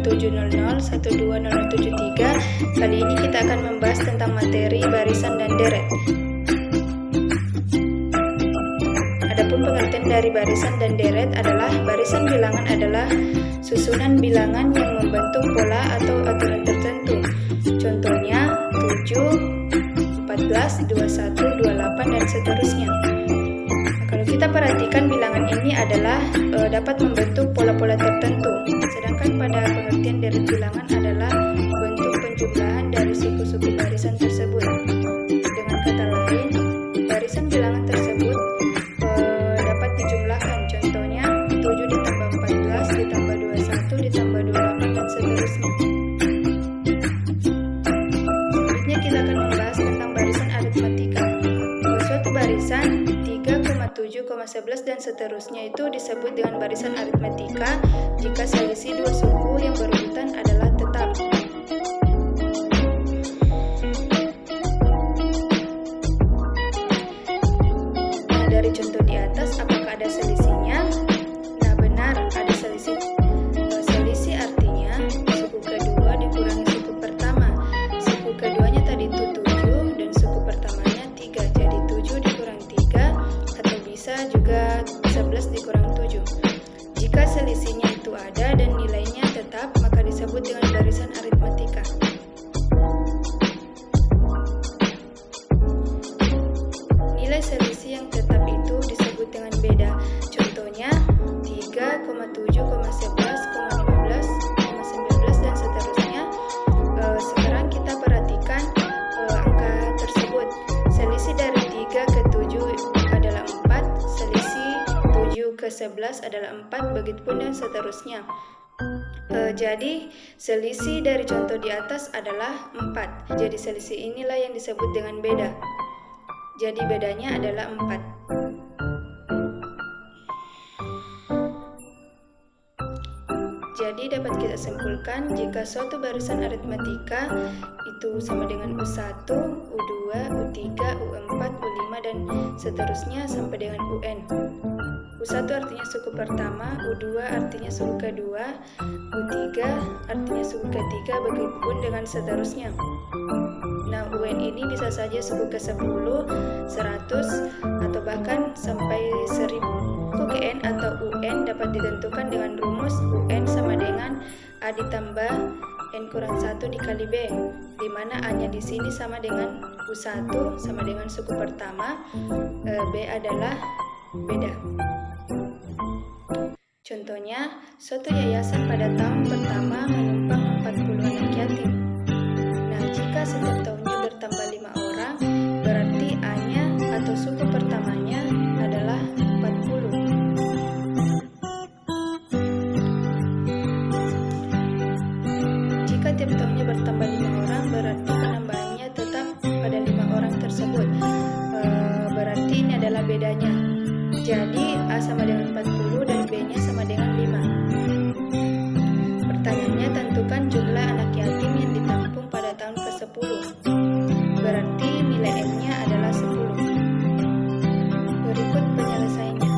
1700, 120073. Kali ini kita akan membahas tentang materi barisan dan deret. Adapun pengertian dari barisan dan deret adalah barisan bilangan adalah susunan bilangan yang membentuk pola atau aturan tertentu. Contohnya 7, 14, 21, 28 dan seterusnya. Kalau kita perhatikan bilangan ini adalah dapat membentuk pola-pola tertentu. Sedangkan pada pengertian deret bilangan adalah bentuk penjumlahan dari suku-suku barisan tersebut. Dengan kata lain, barisan bilangan tersebut dapat dijumlahkan. Contohnya 7 ditambah 14 ditambah 21 ditambah 28 dan seterusnya. Selanjutnya kita akan membahas tentang barisan aritmatika. Suatu barisan 3,7,11 dan seterusnya itu disebut dengan barisan aritmatika jika selisih dua suku yang berurutan adalah tetap. Nah, dari contoh di atas, apakah ada selisihnya? Nah, benar, ada selisih. Selisih artinya suku kedua dikurangi suku pertama. Suku keduanya tadi itu 7 dan suku pertamanya 3. Jadi 7 dikurang 3 atau bisa juga 11 dikurang 7. Jika selisihnya itu ada dan nilainya tetap, maka disebut dengan barisan aritmatika. Nilai selisih yang tetap itu disebut dengan beda. Contohnya 3,7,11, 15, 19 dan seterusnya. Sekarang kita perhatikan angka tersebut. Selisih dari 3 ke 7 adalah 4, selisih 7 ke 11 adalah 4, begitupun dan seterusnya. Jadi selisih dari contoh di atas adalah 4. Jadi selisih inilah yang disebut dengan beda. Jadi bedanya adalah 4. Jadi dapat kita simpulkan jika suatu barisan aritmatika itu sama dengan U1, U2, U3, U4, U5 dan seterusnya sampai dengan UN. U1 artinya suku pertama, U2 artinya suku kedua, U3 artinya suku ketiga, begitupun dengan seterusnya. Nah, UN ini bisa saja suku ke-10, 100, atau bahkan sampai 1000. Suku N atau UN dapat ditentukan dengan rumus UN sama dengan A ditambah N kurang 1 dikali B, di mana A-nya di sini sama dengan U1 sama dengan suku pertama, B adalah beda. Contohnya, suatu yayasan pada tahun pertama menumpang 40 anak yatim. Nah, jika setiap tahunnya bertambah 5 orang, berarti A-nya atau suku pertamanya adalah 40. Jika tiap tahunnya bertambah 5 orang, berarti penambahannya tetap pada 5 orang tersebut. Berarti ini adalah bedanya. Jadi A sama dengan 40 dan B-nya sama dengan 5. Pertanyaannya, tentukan jumlah anak yatim yang ditampung pada tahun ke-10. Berarti nilai M-nya adalah 10. Berikut penyelesaiannya.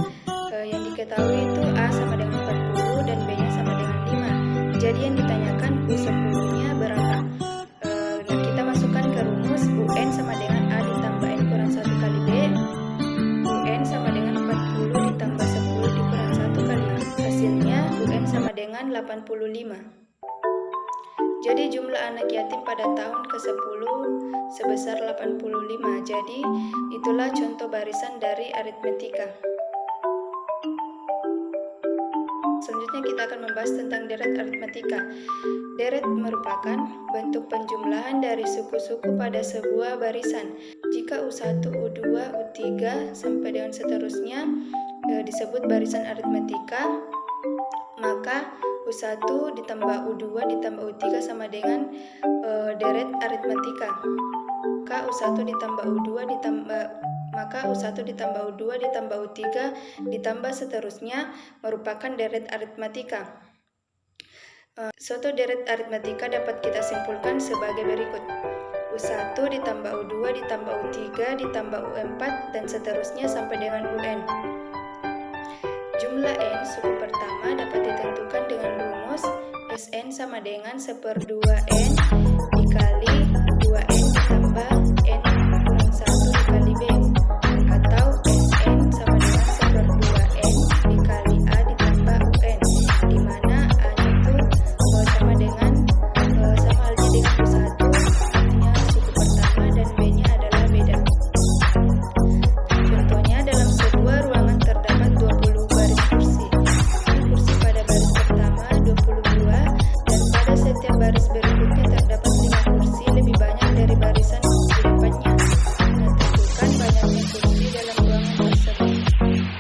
Yang diketahui itu A sama dengan 40 dan B-nya sama dengan 5. Jadi yang ditanyakan U10-nya berapa? Nah, kita masukkan ke rumus UN sama dengan A ditambah N kurang 1 kali B. UN sama dengan 40 ditambah 10 dikurang 1 kali A. Hasilnya UN sama dengan 85. Jadi jumlah anak yatim pada tahun ke-10 sebesar 85. Jadi itulah contoh barisan dari aritmatika. Selanjutnya kita akan membahas tentang deret aritmatika. Deret merupakan bentuk penjumlahan dari suku-suku pada sebuah barisan. Jika U1, U2, U3 sampai dengan seterusnya disebut barisan aritmatika, maka U1 ditambah U2 ditambah U3 sama dengan deret aritmatika. Maka U1 ditambah U2 ditambah U3 ditambah seterusnya merupakan deret aritmatika. Suatu deret aritmatika dapat kita simpulkan sebagai berikut. U1 ditambah U2 ditambah U3 ditambah U4 dan seterusnya sampai dengan UN. Jumlah N suku pertama dapat ditentukan dengan rumus SN Sn sama dengan 1/2n dikali 2n ditambah n kurang 1 dikali B, atau Sn sama dengan 1/2n dikali A ditambah UN, di mana A-nya itu sama dengan sama halnya dengan U1, artinya suku pertama, dan B-nya adalah beda. Contohnya, dalam sebuah ruangan terdapat 20 baris kursi. Kursi pada baris pertama 22, dan pada setiap baris berikutnya terdapat 5 kursi lebih banyak dari barisan di depannya. Nah, tentukan banyaknya kursi dalam ruangan tersebut.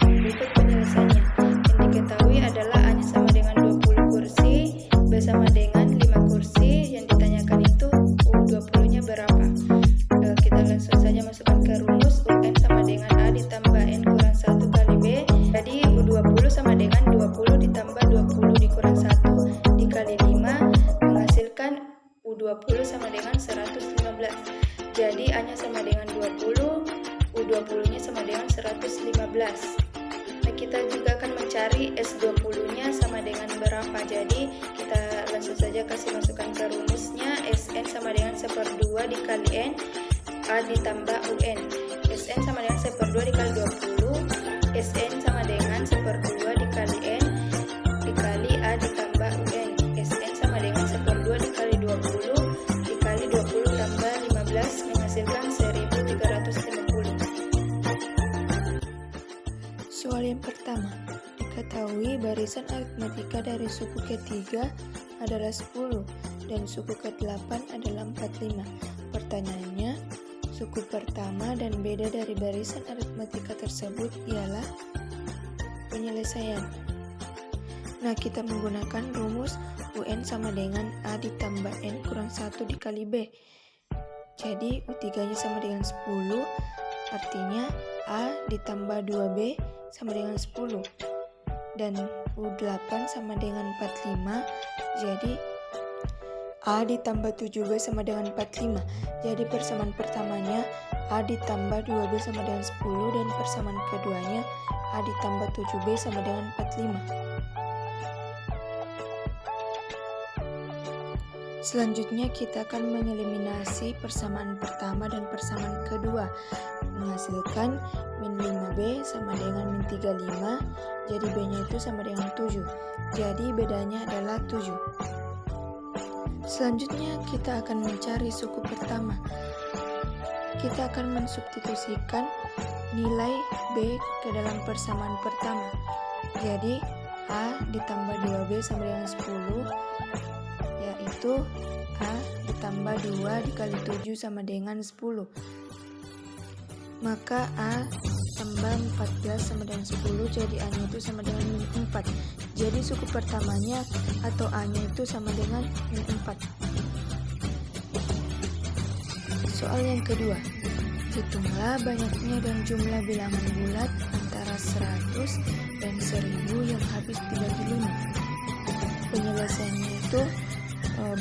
Berikut penyelesaiannya. Yang diketahui adalah A-nya sama dengan 20 kursi, B sama dengan 5 kursi. Yang ditanyakan itu U20-nya berapa? Kita langsung saja masukkan ke rumus. UN sama dengan A ditambah N kurang 1 kali B. Jadi U20 sama dengan 20 ditambah 20 dikurang 1 dikali 5 menghasilkan U20 sama dengan 115. Jadi A-nya sama dengan 20, U20-nya sama dengan 115. Nah, kita juga akan mencari S20-nya sama dengan berapa. Jadi kita langsung saja kasih masukkan ke rumusnya. Sn sama dengan 1/2 dikali N A ditambah UN. Sn sama dengan 1/2 dikali 20. Sn sama dengan 1/2 dikali N dikali A ditambah UN. Sn sama dengan 1/2 dikali 20 dikali 20 tambah 15 menghasilkan 1350. Soal yang pertama, diketahui barisan aritmatika dari suku ketiga adalah 10 dan suku ke-8 adalah 45. Pertanyaannya, suku pertama dan beda dari barisan aritmatika tersebut ialah penyelesaian. Nah, kita menggunakan rumus UN sama dengan A ditambah N kurang 1 dikali B. Jadi U3-nya sama dengan 10, artinya A ditambah 2B sama dengan 10. Dan U8 sama dengan 45, jadi A ditambah 7B sama dengan 45. Jadi persamaan pertamanya A ditambah 2B sama dengan 10, dan persamaan keduanya A ditambah 7B sama dengan 45. Selanjutnya kita akan mengeliminasi persamaan pertama dan persamaan kedua, menghasilkan min 5B sama dengan min 35, jadi B-nya itu sama dengan 7. Jadi bedanya adalah 7. Selanjutnya kita akan mencari suku pertama. Kita akan mensubstitusikan nilai B ke dalam persamaan pertama. Jadi A ditambah 2B sama dengan 10, yaitu A ditambah 2 dikali 7 sama dengan 10. Maka A tambah 14 sama dengan 10, jadi A-nya itu sama dengan min 4. Jadi suku pertamanya atau A-nya itu sama dengan min 4. Soal yang kedua, hitunglah banyaknya dan jumlah bilangan bulat antara 100 dan 1000 yang habis dibagi 5. Penyelesaiannya itu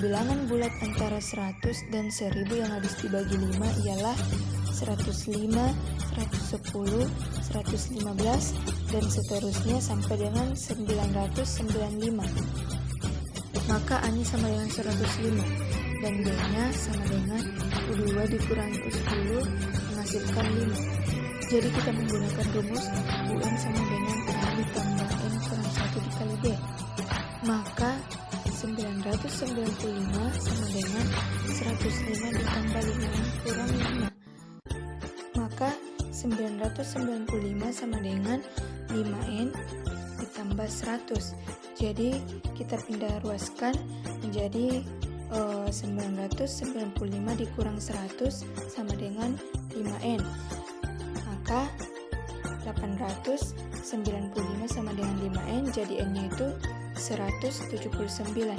bilangan bulat antara 100 dan 1000 yang habis dibagi 5 ialah 105, 110, 115, dan seterusnya sampai dengan 995. Maka A-nya sama dengan 105 dan B-nya sama dengan U2 dikurangi U10 menghasilkan 5. Jadi kita menggunakan rumus UN sama dengan A ditambah N kurang 1 dikali B. Maka 995 sama dengan 105 ditambah 5N kurang 5. Maka 995 sama dengan 5N ditambah 100. Jadi kita pindah ruaskan menjadi 995 dikurang 100 sama dengan 5N. Maka 895 sama dengan 5N, jadi N-nya itu 179.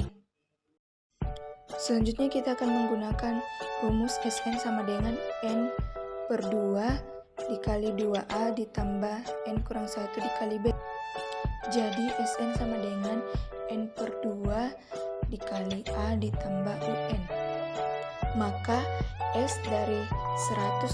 Selanjutnya kita akan menggunakan rumus Sn sama dengan N per 2 dikali 2A ditambah N kurang 1 dikali B. Jadi Sn sama dengan N per 2 dikali A ditambah UN. Maka S dari 179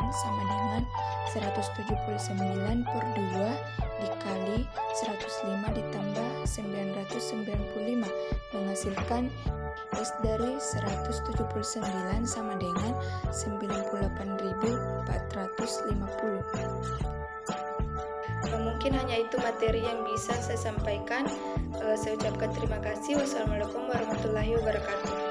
sama dengan 179 per 2 dikali 105 ditambah 995 menghasilkan S dari 179 sama dengan 98.450. Mungkin hanya itu materi yang bisa saya sampaikan. Saya ucapkan terima kasih. Wassalamualaikum warahmatullahi wabarakatuh.